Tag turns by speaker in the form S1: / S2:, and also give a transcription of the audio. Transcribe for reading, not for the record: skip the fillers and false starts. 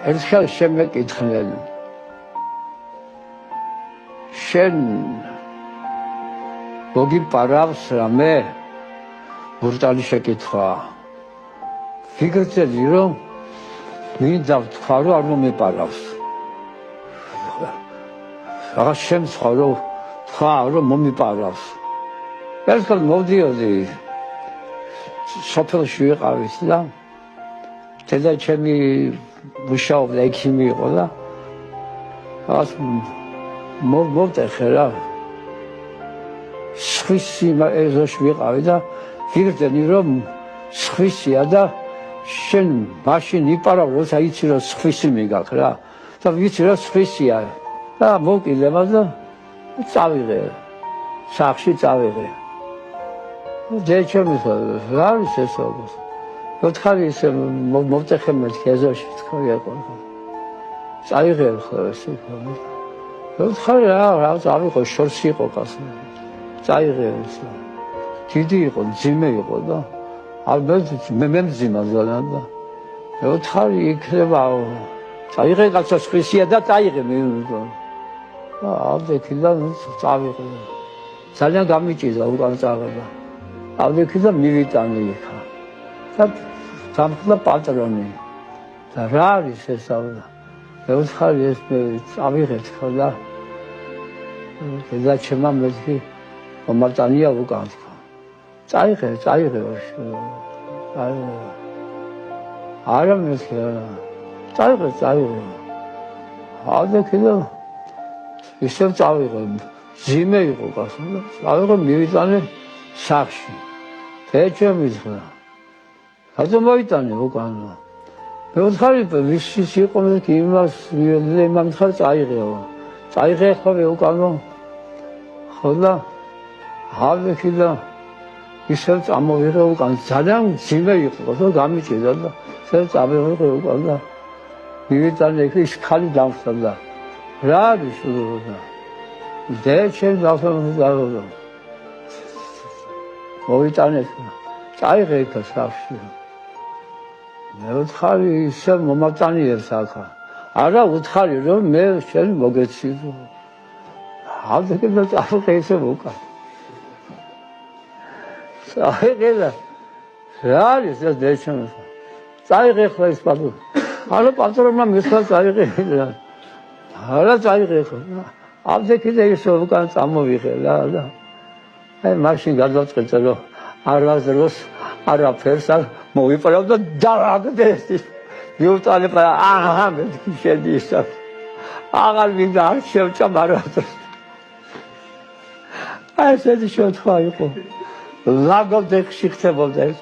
S1: ერთხელ შემეკითხნენ შენ მოგიპარავს რამე ბრუტალი შეკითხვა ფიქრობდი რომ მინდა ვთქვა რომ არ მომეპარავს რაღაც შემცხვა რომ თქვა რომ მომიპარავს ერთხელ მოვდიოდი სოფელში ვიყავით და დედა ჩემი მუშაობდა ექიმი იყო და რაღაც მოვტეხე რა სხვისი ეზოში ვიყავი და ვიგრძენი რომ სხვისია და შენ მაშინ იპარავ როცა იცი რომ სხვისი მიგაქვს რა და ვიცი რომ სხვისია და მოვკიდე მას და წავიღე სახლში წავიღე დედა ჩემი რა არის ესო ოთხარი ისე მოვტეხე მეთქი ეზოში თქვია ყო წავიღე ხო ესე ოთხარი რა წავიღე შორსი იყო კაცი წაიღე ისე დიდი იყო ძიმე იყო და ალბათ მე მძიმა ზალან და ოთხარი იქნება წაიღე კაცო სხვისია და წაიღე მე ავდექი და წავიღე ძალიან გამიჭირდა უკან წაღება ავდექი და მივიტანე იქა და დამხდა პატრონი და რა არის ეს ავდა მე ოთხარი ეს მე წავიღეთ ხო და და ჩემმა მეთქი მომარტანია უკან წაიღე არა მეთქი წაიღე ავდექი და ისევ წავიღე ძიმე იყო კაცო და წავიღე მივიტანე სახლში ეჩემიძღა რატომ მოიტანე უკან მე ვთხარი ვისი იყო მეთქი იმამ ხარ წაიღე ხოლმე უკანო ხო და ავდექი და ისევ წამოვიღე უკან ძალიან ძიმე იყო და გამიჭირდა და ისევ წამოვიღე უკან და მივიტანე ის ხალი დამხდა და რა არის უდა დედა ჩემ დავსამოძრავო მოვიტანე წაიღე იქ სახლში მე ვთხარი ისევ მომაწანიებს ახლა არა ვთხარი რომ მე შენ მოგეცილო ავდექი და წავიღე ისევ უკან წაიღე და რა არის ეს დეჩემ წაიღე ხო ის პატრო არა პატრონმა მისლა წაიღე არა წაიღე ხო ავდექი და ისევ უკან წამოვიღე და აი მაშინ გადავწყვეტე რომ არასდროს არაფერს არ მოვიპარავ და დააგდეს ვიუტანე აჰა მეთქი შედის აღარ მინდა არ შევჭამ არასდროს აი ესეთი შეთქვა იყო ლაგოდექში ხდებოდა ეს